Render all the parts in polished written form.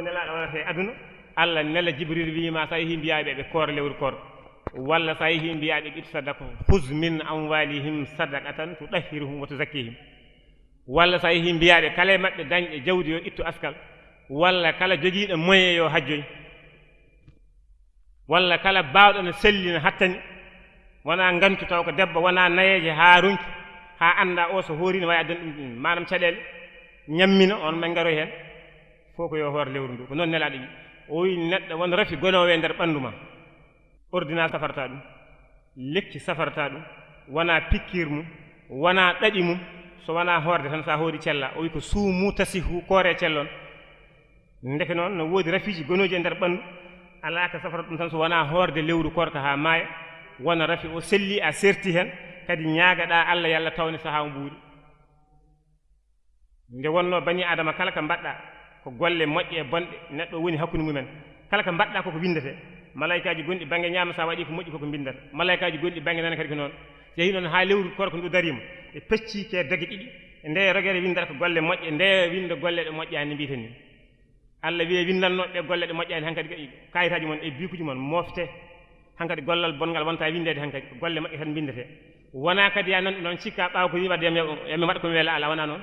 nelaɗo wonate aduna Allah nela Jibril wiima sa yehi mbiyaɓe ɓe koor lewru koor walla sa yehi mbiyaɓe ɓiɗ sadaka huz min amwalihim sadaqatan tudahhiruhum wa tuzakkihim walla sa yehi mbiyaɓe kala maɓɓe dañɗe jawdi yo ittu askal walla kala jogiiɗo moyen yo hajjoy walla kala baawɗo no selli no hattani wona ngantu taw ko debbo wona nayeje haa runki haa annda o so hoori no wawi addana ɗum manam caɗeele ñammina on men ngaroy heen fof ko yo hoore lewru ndu ko noon nelaaɗo wi o wi neɗɗo won rafi gonowo e ndeer ɓanndu ma ordonnance safarta ɗum lekki safarta ɗum wona pikkir mum wona ɗaɗi mum so wona hoorde tan sa hoori cella o wi ko suumu tasihu koore cellon ndeke noon no woodi rafiji gonoji e ndeer ɓanndu alaa ko safarta ɗum tan so wona hoorde lewru korka haa maaya wona rafi o selli a serti heen kadi ñaagaɗa Allah yalla tawne sahaa mbuuri nde wonno bani adama kala ko mbaɗɗa ko golle moƴƴe e bonɗe neɗɗo woni hakkunde mumen kala ko mbaɗɗa koko windete malayikaji gonɗi bange ñaama sa waɗi ko moƴƴi koko bindata malayikaji gonɗi bange nana kadi ko noon yehi noon haa lewru korko ndu darima e pecci ke dage ɗiɗi e nde rogere windata ko golle moƴƴe nde winda golle ɗe moƴƴani mbiten ni Allah wiye windannoɓe ɓe golle ɗe moƴƴani hankadi kayitaji mon e bikuji mon mofte hankadi gollal bongal wonta windede hankadi ko golle moƴƴe tan bindete wona kadi ya nan noon cikka ɓaawa ko wiiɓade yami waɗa komi weela ala wona noon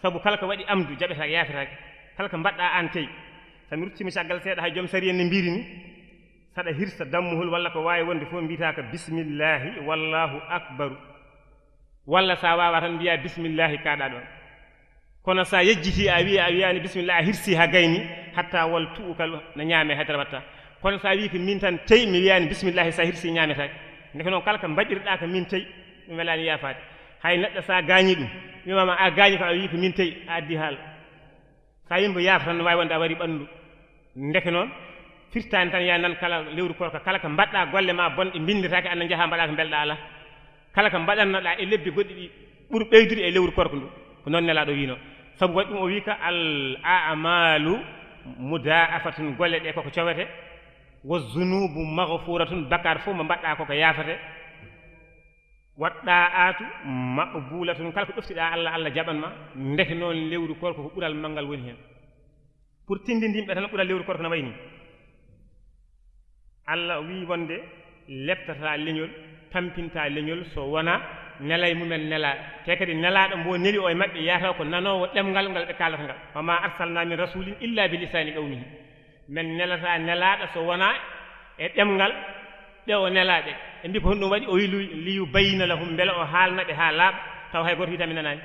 sabu kala ko waɗi amdu jaɓetake yafetake kala ko mbaɗɗa an teyi somi ruttimi caggal seeɗa hay joom sari en ne mbiri ni saɗa hirsa dammuhol walla ko wawi wonde fof mbiyata ko bisimillahi wallahu akbaru walla sa wawa tan mbiya bisimillahi kaaɗa ɗon kono sa yejjiti a wiyani bisimillah a hirsi ha gayni hatta wal tuukal no ñaame haydara watta kono sa wi ko min tan teyi mi wiyani bisimillahi sa hirsi ñaametake ndeke noon kala ko mbaɗirɗa ko min teyi ɗum welani yafade hay neɗɗo sa gaañi ɗum wimama a gaañi ko a wi ko min teyi a addi haala sa yimbo yaafa tan no wawi wonde a waɗi ɓanndu ndeke noon firtani tan ya nan kala lewru korka kala ko mbaɗɗa golle ma bonɗe bindetake anna jaaha mbaɗa ko belɗa ala kala ko mbaɗannoɗa e lebbi goɗɗi ɗi ɓuuri ɓeydude e lewru korka ndu ko noon nelaɗo wino sabu waɗi ɗum o wi ka al a'malu mudaafatun golle ɗe koko cowete wa zunubu maghfuratun bakar fof mo mbaɗɗa koko yaafate waɗɗa'atu maqbulatun kala ko ɗoftiɗa Allah Allah jaɓanma ndeke noon lewru korko ko ɓural manngal woni heen pour tindindimɓe tan ɓural lewru korko no wayni Allah wi wonde leptata leñol tampinta leñol so wona nelay mumen nela te kadi nelaɗo mbo neli o e maɓɓe yataw ko nanowo ɗemgal ngal ɓe kalata ngal wa ma arsalna min rasulin illa bi lisani qawmihi men nelata nelaɗo so wona e ɗemgal ɓe o nelaɗe e mbi ko honɗum waɗi o wi liyu bayina lahum beele o haalnaɓe ha laaɓa taw hay goto witami nanani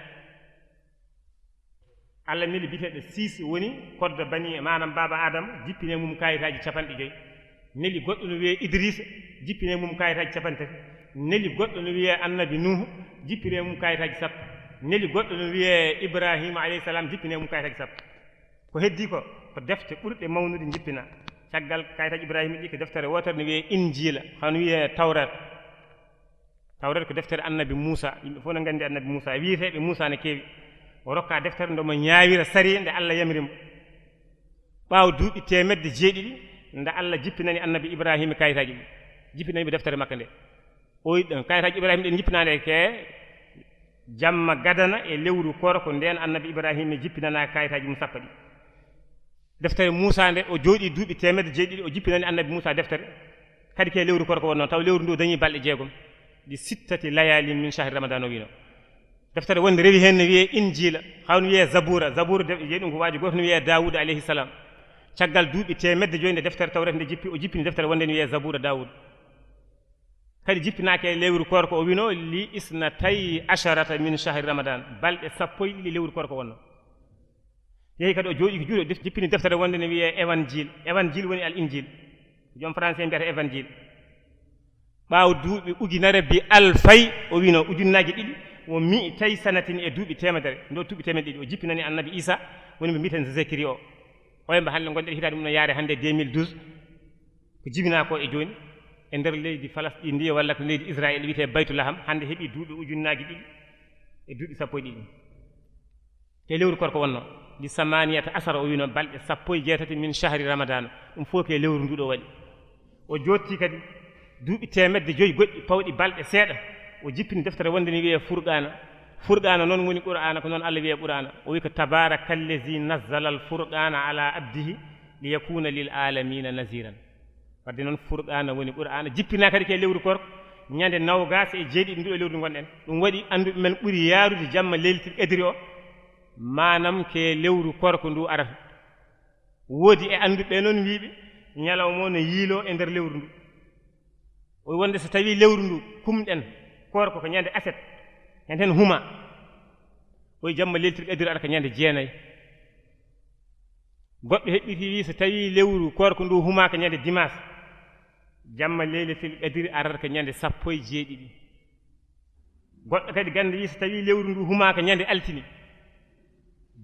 Allah neli biteɗo 6 woni kodde bani manam baba adama jippine mum kayitaji 50 neli goɗɗo no wiye Idrissa jippine mum kayitaji 50 neli goɗɗo no wiye annabi Nuhu jippine mum kayitaji 10 neli goɗɗo no wiye Ibrahima alayhi salam jippine mum kayitaji 10 ko heddi ko defte ɓurɗe mawnude jippina caggal kayitaji Ibrahima ɗi ko deftere wotere no wiye Injila hono wiye Tawrat ko deftere annabi Moussa yimɓe fof no nganndi annabi Moussa wiyeteɓe Moussa ne keewi o rokka deftere nde mo ñaawira sari nde Allah yamirimo ɓaawo duuɓi 100 nde Allah jippinani annabi Ibrahima kayitaji ɗi jippinani ɓe deftere makko nde o yi ɗon kayitaji Ibrahima ɗen jippinande ke jamma gadana e lewru korko nden annabi Ibrahima jippinana kayitaji mum sappo ɗi deftere Moussa nde o jooɗi duuɓi 100 o jippinani annabi Moussa deftere kadi ke lewru korko wonnoon taw lewru ndu dañi balɗe 6 ɗi 6 layalin min shahri ramadan o wino deftere wonde rewi hen no wiye Injila hawno wiye Zabura jeeyi ɗum ko waaji goto no wiye Dawuda alayhi salam caggal duuɓi 100 nde deftere tawrete nde jippi o jippini deftere wonde no wiye Zabura Dawuda kadi jippinaake e lewru korko o wino li isnatay asharata min shahri ramadan balɗe 10 lewru korko wonno yehi kadi o jooɗi ko juuɗe jippini deftere wonde no wiye évangile woni al injil joom français mbiyata évangile ɓaawo duuɓi ujunere bi alfay o wino ujunnaji 2 o mi tawi sanatin e duuɓi 100 ndo duuɓi 200 o jippinani annabi Isa woni ɓe mbiten Zakari o oyemba hannde gonɗen hitaade mum no yaare hannde 2012 ko jibina ko e jooni e nder leydi Falasɗine ndi walla ko leydi Israël wiyete Baytulaham hannde heɓi duuɓi ujunnaji 2 e duuɓi 12 te lewru korko wonno ɗi 18 o wino balɗe 16 min shahri ramadan ɗum fof ke lewru nduɗo waɗi o jotti kadi duuɓi 105 goɗɗi pawɗi balɗe seeɗa o jippini deftere wonde ni wiye furqana noon woni qur'ana ko noon Allah wiye qur'ana o wi ko tabarakallazi nazzala al furqana ala abdihi liyakuna lil alamina naziran wadde noon furqana woni qur'ana jippina kadi ke lewru korko ñande nawgas e jeeɗiɗi nduɗo lewru gonɗen ɗum waɗi anduɓe men ɓuri yaarude jamma leylatul qadri o manam ke lewru korko ndu arata woodi e anduɓe noon wiiɓe ñalawma no yiilo e nder lewru ndu o wonde so tawi lewru ndu kumɗen korko ko ñande aset hen hen huma oye jamma leylatul qadri ara ko ñande jeenayi goɗɗo heɓɓiti wi so tawi lewru korko ndu huma ko ñande dimanche jamma leylatul qadri arata ko ñande 17 goɗɗo kadi ganda wi so tawi lewru ndu huma ko ñande altini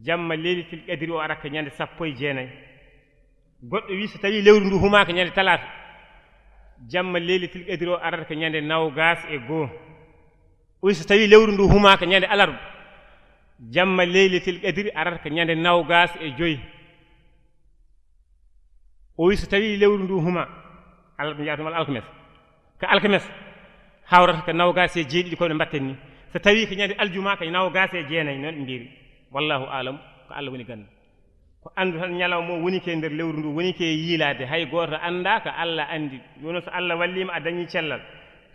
jamma leylatul qadri o arata ko ñande 19 goɗɗo wi so tawi lewru ndu huma ko ñande talata jamma leylatul qadri o arata ko ñande 21 o so tawi lewru ndu huma ko ñande alarba jamma leylatul qadri arata ko ñande 25 o wi so tawi lewru ndu huma alɓe jiyatumal alkames ko alkames hawrata ko 27 ko ɓe mbatten ni so tawi ko ñande aljuma ko 29 noon ɓe mbiri wallahu alam ko Allah woni ganda ko andu tan ñalawma o woni ke nder lewru ndu woni ke yiilade hay goto anda ko Allah andi wono so Allah wallima a dañi cellal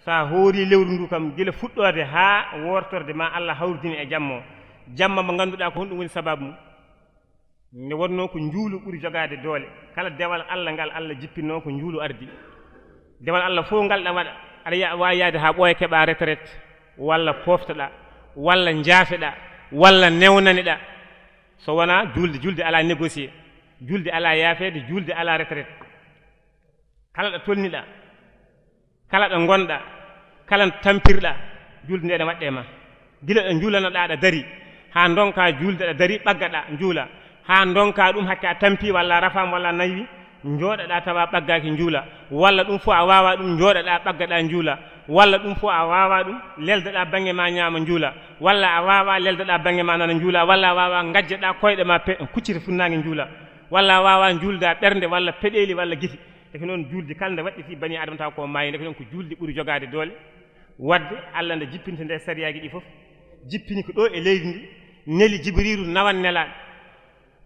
sa hoori lewru ndu kam gila fuɗɗode ha wortorde ma Allah hawrdini e jamma mo ganduɗa ko honɗum woni sababu mum ne wonno ko njuulu ɓuri jogade doole kala dewal Allah ngal Allah jippinno ko njuulu ardi dewal Allah fof ngal ɗa waɗa aɗa wawi yaade ha ɓooya keɓa retraite walla poftoɗa walla jaafeɗa walla newnaneɗa so wona julde ala négocier julde ala yaafede julde ala retraite kala ɗo tolniɗa kala ɗo gonɗa kala tampirɗa julde nde ɗe waɗɗe ma gila ɗo juulanoɗa ɗa dari ha donka julde ɗa dari ɓaggaɗa juula ha donka ɗum hakke a tampi walla rafam walla nayi jooɗoɗa tawa ɓaggaki juula walla ɗum fof a wawa ɗum jooɗoɗa ɓaggaɗa juula walla ɗum fof a wawa ɗum leldoɗa banggue ma ñaama juula walla a wawa leldoɗa banggue ma nana juula walla a wawa gajjoɗa koyɗe ma kuccita funnague juula walla a wawa julda ɓernde walla peɗeli walla guiti eko noon julde kala nde waɗɗiti bani adama taw ko maayi ndeke noon ko julde ɓuuri jogade doole wadde Allah nde jippinta nde sariyaji ɗi fof jippini ko ɗo e leydi ndi neli jibrilu nawan nelaɗo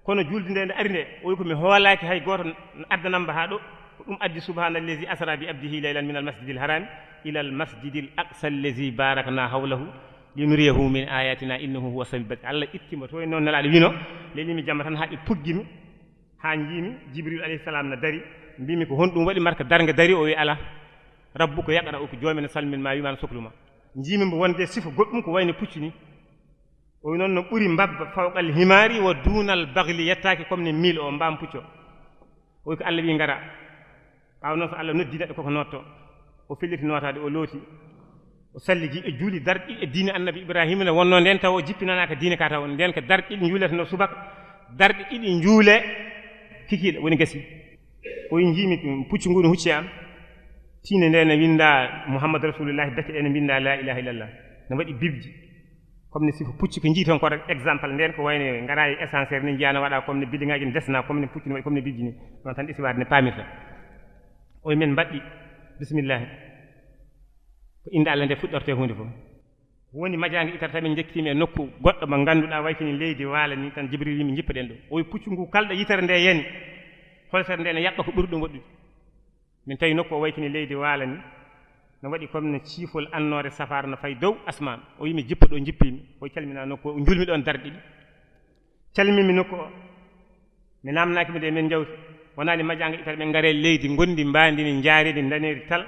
kono julde nde nde ari nde o wi komi hoolaki hay goto addanamba ha ɗo ko ɗum addi subhanallazi asra bi abdihi laylan min almasjidil harami ila almasjidil aqsa allazi barakna hawlahu linuriyahu min ayatina innahu huwa samiul basir Allah ittima to noon nelaɗo wino lelimi jamma tan ha ɓe puggimi ha jiimi jibril alayhi salam no dari mbimi ko honɗum waɗi marka darga dari o wi ala rabbu ko yaqra o ko jomene salmin ma wimano sohluma jiimi mbo wonde sifa goɗɗum ko wayno puccu ni o wi noon no ɓuri mbabba fawqal himari wa dunal bagli yettaki comme ne mil o mbam pucco o wi ko Allah wi ngara ɓawa noon so Allah noddi neɗɗo koko notto o felliti notade o looti o salliji e juuli darɗi e diine annabi ibrahima ne wonno nden taw o jippinanaka diine ka taw nden ko darɗi ɗiɗi juulete no subaka darɗi ɗiɗi juule kikiɗe woni gasi o jiimi puccu ngu no hucci am tiinde nde ne winda mouhammadou rasulullahi becce ɗe ne winda la ilaha illallah ne waɗi bibji comme ne sifo pucci ko jii toon koto exemple nden ko wayno ngara e essentiel ni jiyano waɗa comme ne biddiŋaji ne desna comme ne pucci ne waɗi comme ne bibji ni ɗon tan ɗisiwade ne paamirta o men mbaɗɗi bisimillahi ko inde Allah nde fuɗɗorte hunde fof woni majangue itata min jekkitimi e nokku goɗɗo mo ganduɗa waykini leydi waala ni tan jibril yimi jippaɗen ɗo o wi puccu ngu kalɗo yitere nde yani holtere nde ne yaɓɓa ko ɓuri ɗum woɗɗude min tawi nokku o waykini leydi waala ni no waɗi comme ne ciifol annore safara no fay dow asman o yimi jippa ɗo jippimi o calmina nokku o julmi ɗon darɗi ɗi calmimi nokku o mi namnakimi de min jawti wonani majangue itata ɓe gaare leydi gondi mbadini jaaredi daneri tal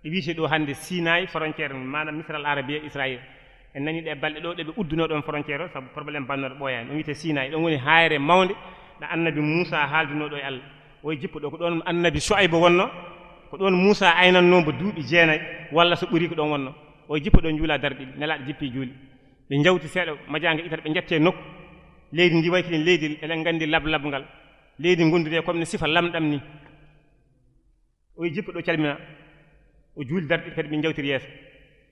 ɗi wiite ɗo hande Sinayi frontiére manam misral arabia Israël en nani ɗe balɗe ɗo ɗeɓe udduno ɗon frontiére o saabu probléme bannoɗo ɓooyani ɗum wiite Sinayi ɗon woni hayre mawde ɗo annabi Moussa haalduno ɗo e Allah o jippa ɗo ko ɗon annabi Shuayba wonno ko ɗon Moussa aynannomo duuɓi 9 walla so ɓuri ko ɗon wonno o jippa ɗo juula darɗi ɗi nelaɗo jippi juuli ɓe jawti seeɗa majangue itata ɓe jette nokku leydi ndi waykini leydi eɗen gandi lablabgal leydi gondude comme ne sifa lamɗam ni o jippa ɗo calmina o juuli darɗi kadi ɓe jawtiri yeeso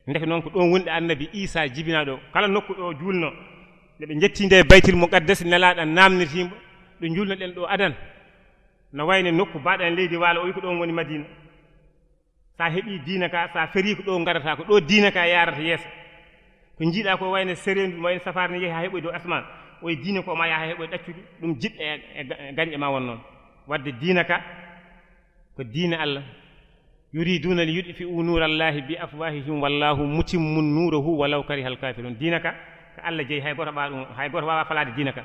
ndeke noon ko ɗon wonɗe annabi Isa jibina ɗo kala nokku ɗo julno nde ɓe jetti nde baytil muqaddas nelaɗo namnitima ɗo julno ɗen ɗo adan no wayne nokku baɗan leydi waalo o wi ko ɗon woni Madina sa heeɓi diina ka sa feri ko ɗo garata ko ɗo diina ka yarata yeeso ko jiiɗa ko wayne serendu wayne safar ne yeehi ha heeɓoy dow asman o diina ko ma yaha heeɓoy ɗaccude ɗum jiɗɗo e gañƴe ma won noon wadde diina ka ko diina Allah yuriduna li yudfi'u nurallahi bi afwahihim wallahu mutimmu nuruhu walau karihal kafirun diina ka ko Allah jeyi hay goto ɓa ɗum hay goto wawa falade diina ka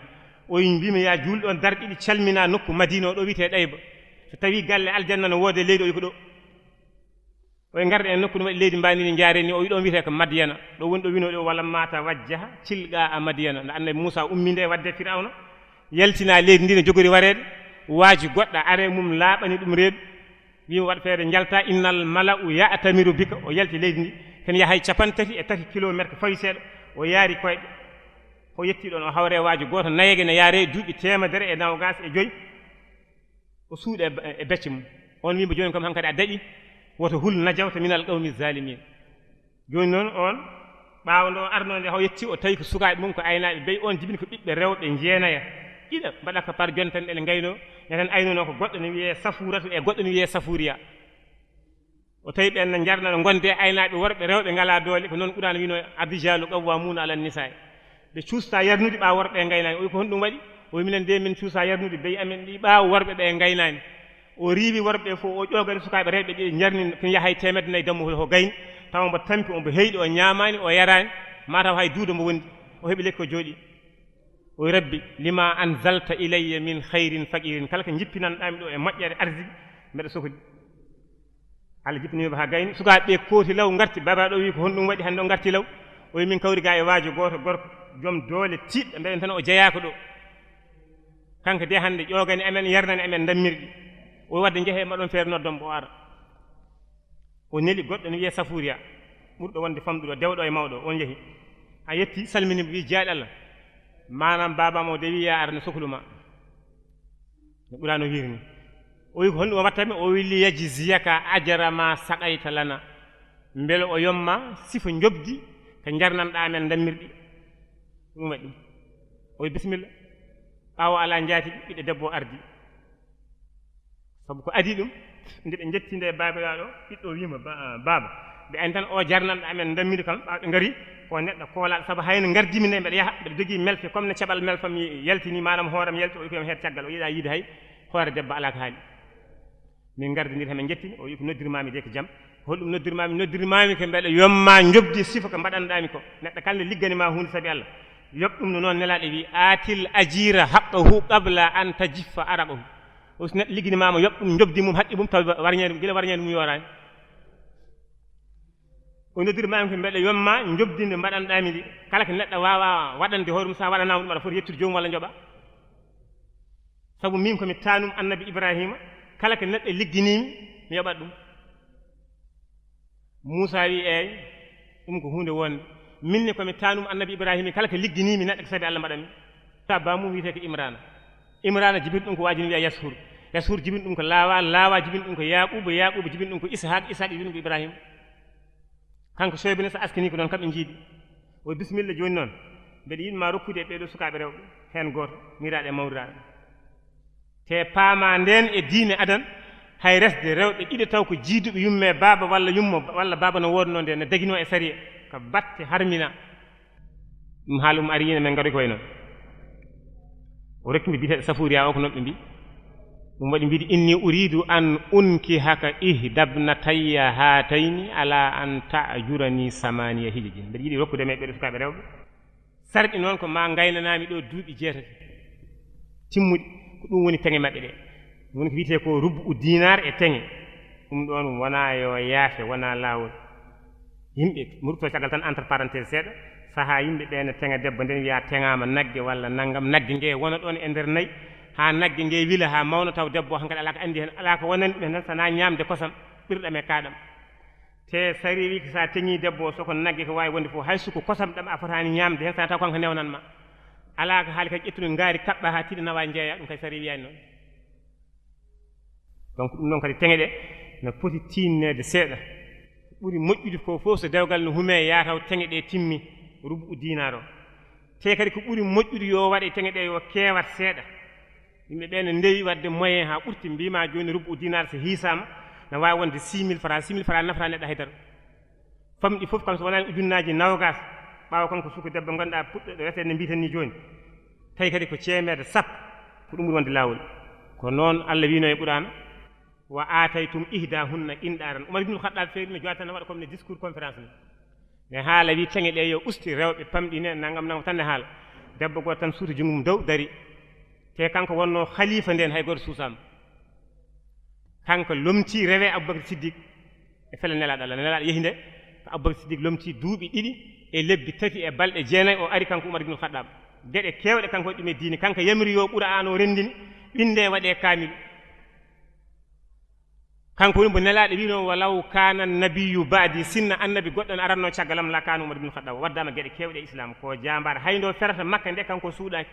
o mbima ya julɗo on darɗiɗi calmina nokku Madina o ɗo wiyete ɗayba so tawi galle aljanna no woode leydi o wi ko ɗo o garɗe en nokku no waɗi leydi mbani jaare ni o wi ɗo wiyete ko Madiyana ɗo woni ɗo wino ɗo walla mata wajjaha cilga a Madiyana nde annabi Moussa ummi nde wadde Firawna yaltina leydi ndi ne jogori wareede waaji goɗɗo are mum laaɓani ɗum reedu wima waɗa feere jalta innal mala'u ya'tamiru bika o yalti leydi ndi ken yahay 33 kilométre fawi seeɗa o yaari koyɗe o yetti ɗon o hawre waaji goto nayege ne yaare duuɓi 125 o suuɗe e becce mum on wima joni kam hankadi a daɗi woto hul najawta minal qawmi zalimin joni noon on ɓaawo ndo arnode o yetti o tawi ko sukaaɓe mum ko aynaaɓe beyi on jibini ko ɓiɓɓe rewɓe jeenaya ɗiɗa mbaɗa ko par joni tan ɗele ngayno neten aynuno ko goɗɗo ne wiye safuratu e goɗɗo ne wiye safuriya o tawi ɓen ne jarna no gonde aynaaɓe worɓe rewɓe ngala doole ko noon ɓurano wino abijalu qawwamuna ala nisa ɓe cuusta yarnude ɓaawo worɓe gaynani o wi ko honɗum waɗi o wi minen de min cuusa yarnude beyi amen ɗi ɓaawo worɓe ɓe gaynani o riiwi worɓe fof o ƴogani sukaaɓe rewɓe ɗi jarni ko yahay 100 dammuhol ko gayni taw mbo tampi ombo heyɗi o ñaamani o yarani mataw hay duudo mbo wondi o heeɓi lekki ko jooɗi o rabbi lima anzalta ilayya min khayrin faqirin kala ko jippinanɗami ɗo e moƴƴere arsigi mbeɗa sohli Allah jippinima ha gayni sukaaɓe ɓe kooti law garti baba ɗo wi ko honɗum waɗi hande o garti law o wi min kawri ga e waajo goto gorko joom doole tiiɗɗo mbeɗen tan o jeyaka ɗo kanko de hande ƴogani amen yarnani amen dammirɗi o wadde jeehe maɗon feere noddon o ara o neli goɗɗo ne wiye safuriya ɓurɗo wonde famɗuɗo dewɗo e mawɗo on jeehi a yetti salminimo wi jaaɗi Allah manam babama o de wi ya ar no sohluma no ɓurano wirni o wi ko honɗum o wattami o wi li yajziyaka ajra ma saqayta lana beele o yomma sifa jobdi ko jarnanɗa men dammirɗi ɗum waɗi ɗum o wi bisimilla ɓaawo ala jaati ɓiɗɗo debbo ardi sabu ko adi ɗum nde ɓe jetti nde babiraɗo ɓiɗɗo wima baba ɓe ani tan o jarnanɗo amen dammiri kam ɓe ngari ko neɗɗo koolaɗo saabu hayno gardimi nde mbeɗa yaha mbeɗa jogui melfe comme ne caɓal melfam yaltini manam hooram yalti o wi koyam heed caggal o yiiɗa yiide hay hoore debbo ala ko haali min gardinir hemin jettini o wi ko noddirmami de ko jaam holɗum noddirmami ko mbeɗa yomma jobdi sifa ko mbaɗanɗami ko neɗɗo kala ligganima hunde saabi Allah yoɓ ɗum no noon nelaɗo wi atil ajira haqqahu qabla an tajiffa araqahu o so neɗɗo ligginimama yoɓ ɗum jobdi mum haqqi mum taw warñede gila warñede mum yorani o noddirmami ko mbeɗa yomma jobdinde mbaɗanɗami ndi kala ko neɗɗo wawa waɗande hoore mum sa waɗanama ɗum aɗa foti yettude joomum walla joɓa saabu min komi tanum annabi Ibrahima kala ko neɗɗo ligginimi mi yoɓat ɗum Moussa wi eyi ɗum ko hunde wonde minne komi tanum annabi Ibrahima kala ko ligginimi neɗɗo ko sabi Allah mbaɗanmi ta bamum wiyete ko Imrana jibini ɗum ko wajini wiya Yashur jibini ɗum ko Lawa jibini ɗum ko Yaquba jibini ɗum ko Ishaq jibini ɗum ko Ibrahima kanko soybine so askini ko noon kam ɓe jiidi o bisimilla joni noon mbeɗa yiɗma rokkude e ɓeɗo sukaɓe rewɓe hen goto miraɗe e mawriraɗe te paama nden e diine adan hay resde rewɓe ɗiɗi taw ko jiiduɓe yumme baba walla yummo walla baba no wodno nde ne dagino e sariya ko batte harmina ɗum haalum ariyino men gari koye noon o rekkimi biteɗo safuriya o ko noon ɓe mbi ɗum waɗi mbiɗi inni uridu an unkihaka ihdabnatayya hatayni ala an ta'jurani samaniya hijajin mbeɗa yiɗi rokkude me ɓeɗo sukaɓe rewɓe sarɗi noon ko ma gaynanami ɗo duuɓi 6 timmuɗi ko ɗum woni teŋe maɓɓe ɗe woni ko wiyete ko rubu dinar e teŋe ɗum ɗon wona yo yaafe wona laawol yimɓe murto caggal tan entre parenthèse seeɗa saha yimɓe ɓe ne teŋa debbo nden wiya teŋama nagge walla naggam nagge nge wona ɗon e nder nayyi ha nagge nge wila ha mawna taw debbo hankadi ala ko andi hen ala ko wonani ɗum hen sana ñamde kosam ɓirɗam e kaɗam te sari wi ko sa teŋi debbo soko nagge ko wawi wonde fof hay suko kosam ɗam a fotani ñamde hen sana taw kanko newnanma ala ko haali kadi ƴettude ngaari kaɓɓa ha tiɗi nawa jeeya ɗum kay sari wiyani noon donc ɗum noon kadi teŋe ɗe no poti tinnede seeɗa ɓuri moƴƴude fof so dewgal no hume yataw teŋe ɗe timmi rubu dinar o te kadi ko ɓuri moƴƴude yo waɗe teŋe ɗe yo kewat seeɗa yimɓe ɓe ne ndewi wadde moyen ha ɓurti mbima joni rubu dinar so hiisama ne wawi wonde 6000 francs nafata neɗɗo haydara famɗi fof kam so wonani ujunnaji nawgas ɓawa kanko suka debbo ganduɗa puɗɗo ɗo wetede no mbiten ni joni tawi kadi ko 100 sappo ko ɗum ɓuri wonde lawol ko noon Allah wino e Qur'an wa ataytum ihdahunna qindaran Umar ibn Khattab feeri no jotana waɗa comme ne discours conférence ne haala wi teŋe ɗe yo usti rewɓe pamɗine nangam nangam tan ne haala debbo goto tan suuti jungum dow dari te kanko wonno khalifa nden hay goto suusama kanko lomti rewe Aboubacry Siddiq e fele nelaɗo Allah nelaɗo yehi nde ko Aboubacry Siddiq lomti duuɓi ɗiɗi e lebbi tati e balɗe jeenayi o ari kanko Umar ibn Khattab geɗe kewɗe kanko waɗi ɗum e diine kanko yamiri yo Qur'an o rendini ɓinde waɗe kaamilu kanko woni mbo nelaɗo wino walaw kana nabiyyu ba'di sinna annabi goɗɗo ne aranno caggalam la kana Umar ibn Khattab waddama geɗe kewɗe e islam ko jambar hayndo ferata Makka nde kanko suuɗaki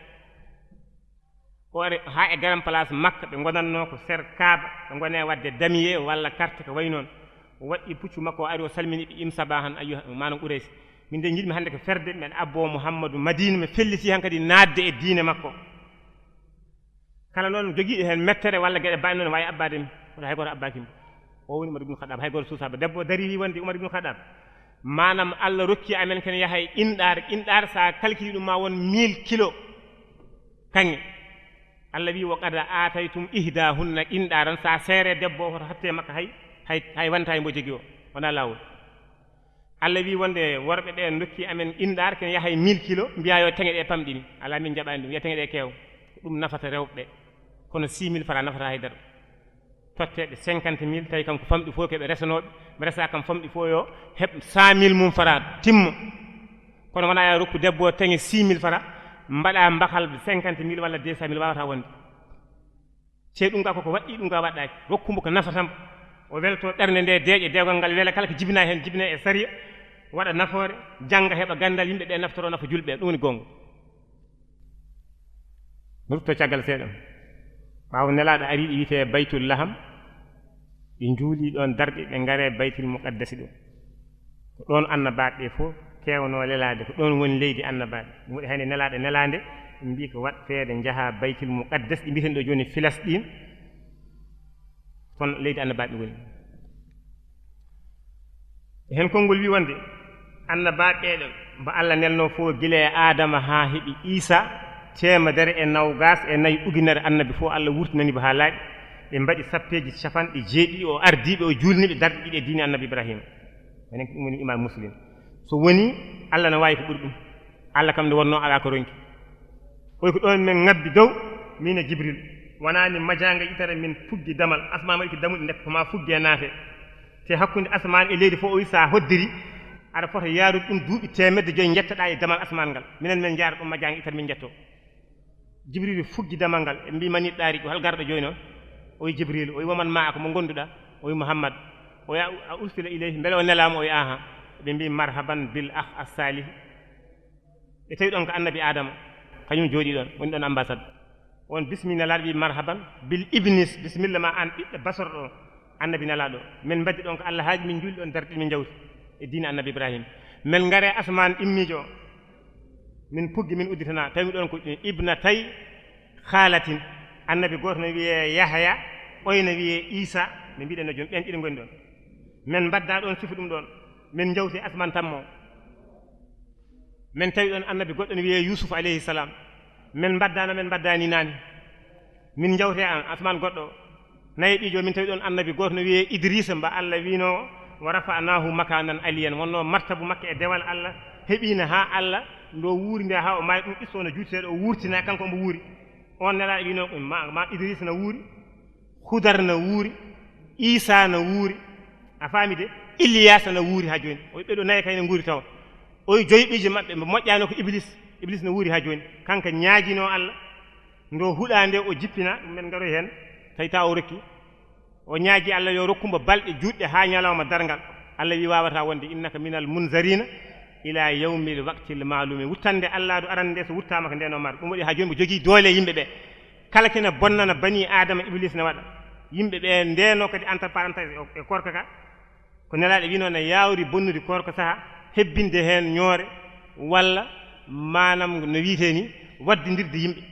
o ari ha e garan place Makka ɓe gonanno ko ser Kaaba ɓe gone wadde damiye walla carte ko way noon o waɗi puccu makko o ari o salmini ɓe im sabahan ayyuha manam Quraysh min de jiɗmi hande ko ferde men abbo Muhammadu Madina mi felliti han kadi nadde e diine makko kala noon jogiiɗo hen mettere walla geɗe baɗi noon wawi abbade mi oɗo hay goto abbakimo o woni Umar ibn Khattab hay goto suusaba debbo dari wi wonde Umar ibn Khattab manam Allah rokki amen ken yaha e inɗar sa calculi ɗum ma won 1000 kilos kanŋe Allah wi wa qad ataytum ihdahunna qindaran sa seere debbo o hoto hatte makka hay wanta e mbo jogi o wona lawol Allah wi wonde worɓe ɓe dokki amen qindar ken yaha e 1000 kilos mbiya yo teŋe ɗe pamɗini ala min jaɓani ɗum wiya teŋe ɗe keew ɗum nafata rewɓe kono 6000 francs nafata haydara totteɓe 50 000 tawi kanko famɗi fof keɓe resanoɓe mi resa kam famɗi fof yo heɓ 100 000 mum francs timmo kono wona ya rokku debbo teŋe 6 000 francs mbaɗa mbakal 50 000 walla 200 000 wawata wonde ceeɗu ɗum ga koko waɗɗi ɗum ga waɗɗaki rokkumbo ko nafatam o welto ɓernde nde deeƴe dewgal ngal weela kala ko jibina hen jibina e sariya waɗa nafoore jangga heɓa gandal yimɓe ɓe naftoro nafa julɓe ɗum woni gonga mi rutto caggal seeɗa ɓaawo nelaɗo ari ɗo wiyete baytul laham ɓe juuli ɗon darɗe ɓe ngare baytul muqaddasi ɗo ko ɗon annabaɓe ɓe fof kewno lelade ko ɗon woni leydi annabaɓe ɗum waɗi hande nelaɗo nelade ɓe mbi ko wat feede jaaha baytul muqaddas ɗi mbiten ɗo joni Filastin toon leydi annabaɓe woni hen konngol wi wonde annabaɓe ɓeɗo mbo Allah nelno fof guila Adama ha heeɓi Isa temedere e nawgas e nayi ujunere annabi fof Allah wurtinaniɓe ha laaɓi ɓe mbaɗi sappeji capanɗe jeeɗiɗi o ardiɓe o julniɓe darɗe ɗiɗi e diine annabi Ibrahima enen ko ɗum woni imam Muslim so woni Allah ne wawi ko ɓuri ɗum Allah kam nde wonno ala ko ronki oy ko ɗon min ngabbi dow min e Jibril wonani majanga itere min fuggi damal asman waɗi ko damuɗi ndek ko ma fugge e naate te hakkude asman e leydi fof o wi sa hoddiri aɗa fota yaarude ɗum duuɓi 100 jettoɗa e damal asman ngal minen min jaara ɗum majanga itere min jetto Jibril fuggi damal ngal e mbi mani ɗaari ko hal garɗo jooni noon o wi Jibril o wi waman ma ko mo gonduɗa o wi Muhammad o ya a ursila ilayhi beele o nelama o wi aha ɓe mbi marhaban bil akh as-salih ɓe tawi ɗon ko annabi Adama kañum jooɗi ɗon woni ɗon ambassade on bismillah nelaɗo wi marhaban bil ibnis bisimilla ma an ɓiɗɗo basorɗo annabi nelaɗo min mbaddi ɗon ko Allah haaji min julɗi ɗon darɗi min jawti e diine annabi Ibrahima min ngare asman immijo min puggi min udditana tawi ɗon ko ibna tay khalatin annabi goto no wiye Yahya oyno wiye Isa ɓe mbiɗen no joni ɓen ɗiɗi goni ɗon min mbadda ɗon sifu ɗum ɗon min jawti asman tammo min tawi ɗon annabi goɗɗo no wiye Yusuf alayhi salam min mbaddano min mbaddani nani min jawte an asman goɗɗo nayi ɓijo min tawi ɗon annabi goto no wiye Idrissa mba Allah wino wa rafa'nahu makanan aliyan wonno martabu makko e dewal Allah heɓino ha Allah ndo wuuri nde ha o maayi ɗum qisso no juuteteɗo o wurtina kanko omo wuuri on nelaɗo wino ma Idrissa no wuuri Hudar no wuuri Isa no wuuri a faami de Ilyasa no wuuri ha joni o ɓeɗo nayi kayne guuri taw o joyi ɓijo maɓɓe mo moƴƴano ko Iblis no wuuri ha joni kanko ñaaguino Allah ndo huɗa nde o jippina ɗum men garoy hen tawi ta o rokki o ñaagui Allah yo rokkumbo balɗe juɗɗe ha ñalawma dargal Allah wi wawata wonde innaka minal munzarina ila yawmil waqtil ma'lumi wuttande Allah do arande so wuttama ko ndeno mar ɗum waɗi ha joni mo jogui doole yimɓeɓe kala kene bonnana bani Adama Iblis ne waɗa yimɓeɓe ndeno kadi entre parenthèse e korka ka ko nelaɗo wino ne yawri bonnude korka saha hebbinde hen ñoore walla manam no wiite ni waddidirde yimɓe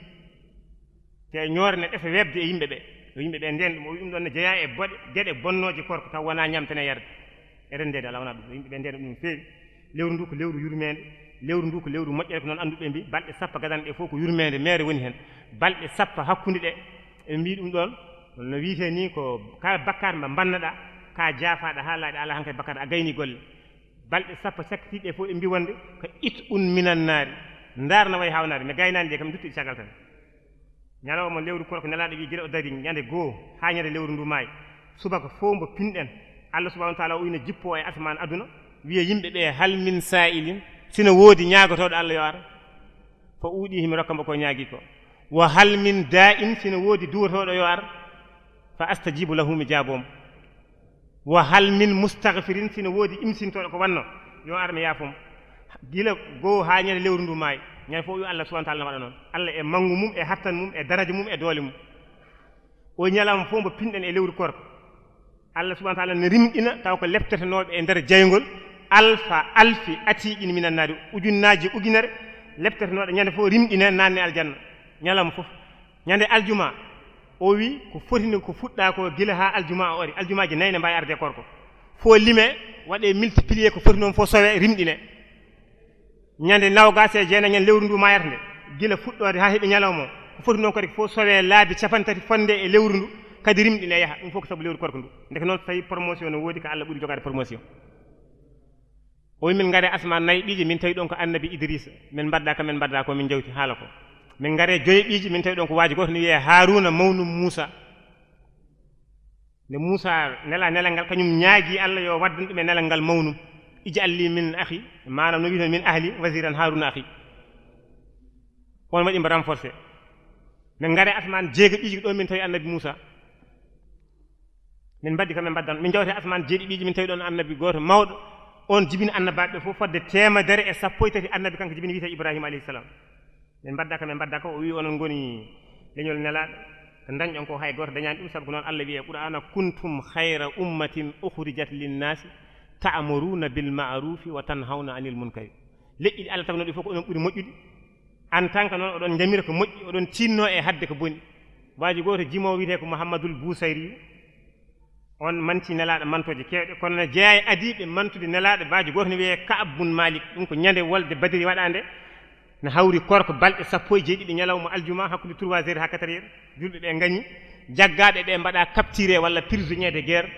te ñoore ne ɗefa webde e yimɓeɓe yo yimɓeɓe nden ɗum o wi ɗum ɗon ne jeeya e boɗe gueɗe bonnoje korko taw wona ñamtene yarde e rendede ala wona ɗum yimɓeɓe nden ɗum feewi lewru ndu ko lewru yurmede lewru ndu ko lewru moƴƴere ko noon anduɓe mbi balɗe sappo gadanɗe fof ko yurmede mere woni hen balɗe sappo hakkude ɗe e mbi ɗum ɗon no wiite ni ko ka bakkar mba bannaɗa ka jaafaɗa ha laaɗi ala hankay bakkar a gayni golle balɗe sappo sakkitiɗe fof e mbi wonde ko it un minan naari darna way hawnade mi gaynani de kam dutti caggal tan ñalawma lewru kono ko nelaɗo wi gueɗe o dari ñande goho ha ñande lewru ndu maayi subaka fof mbo pinɗen Allah subhanahu wa ta'ala o ina jippo e asman aduna wiye yimɓe ɓe hal min sa'ilin sina woodi ñaagotoɗo Allah yo ara fa uɗihi mi rokka mbo ko ñaagui ko wa hal min da'in sina woodi duwotoɗo yo ar fa astajibu lahu mi jaabomo wa hal min mustaghfirin sina woodi imsintoɗo ko wanno yo ar mi yaafomo gila goho ha ñande lewru ndu maayi ñande fof wi Allah subhanahu wa ta'ala waɗa noon Allah e mangu mum e hattan mum e daraja mum e doole mum o ñalama fof mbo pinɗen e lewru korko Allah subhanahu wa ta'ala ne rimɗina taw ko leptetenoɓe e nder jaygol alfi atiqin minan naari ujunnaji ujunere leptetenoɗe ñande fof rimɗine nanne aljanna ñalama fof ñande aljuma o wi ko fotini ko fuɗɗa ko gila ha aljuma o ori aljumaji nayyi ne mbawi arde korko fo lime waɗe multiplier ko foti noon fof sowe rimɗine ñande nawgas e jeenayi ñande lewru ndu mayata nde gila fuɗɗode ha heeɓi ñalawma o ko foti noon kadi fof sowe laabi capantati fonde e lewru ndu kadi rimɗine yaha ɗum fof ko saabu lewru korko ndu ndeke noon tawi promotion no woodi ko Allah ɓuuri jogade promotion o wi min gaare asman nayyi ɓiiji min tawi ɗon ko annabi Idrissa min mbadda ko min jawti haala ko min gaare joye ɓiiji min tawi ɗon ko waaji goto ne wiye Haruna mawnum Moussa nde Moussa nela nelal ngal kañum ñaagui Allah yo waddana ɗum e nelal ngal mawnum ij'al li min akhi manam no wiiton min ahli wasiran Haruna akhi on waɗimo renforcé min gaare asman jeega ɓiiji ɗo min tawi annabi Moussa min mbaddi kam min mbaddan min jawte asman jeeɗi ɓiiji min tawi ɗon annabi goto mawɗo on jibini annabaɓe fof fodde 130 annabi kanko jibini wiite Ibrahima alayhi salam min mbadda ko o wi onon goni leñol nelaɗo ko dañɗon ko hay goto dañani ɗum saabu ko noon Allah wiye qur'ana kuntum khayra ummatin ukhrijat linnasi ta'muruna bil ma'rufi wa tanhawna 'anil munkari leƴƴi ɗi Allah tawno ɗi fof ko onon ɓuuri moƴƴude en tant que noon oɗon jamira ko moƴƴi oɗon tinno e hadde ko boni waji goto jimowo wiite ko Mouhamadoul Bousayri on manti nelaɗo mantoje kewɗe kono ne jeeya e adiɓe mantude nelaɗo baji goto ne wiye Ka'ab bun Malik ɗum ko ñande wolde Badiri waɗande ne hawri korko balɗe 17 ñalawma aljuma hakkude 3 heures ha 4 heures julɓe ɓe gañi jaggaɓe ɓe mbaɗa capturé walla prisonnier de guerre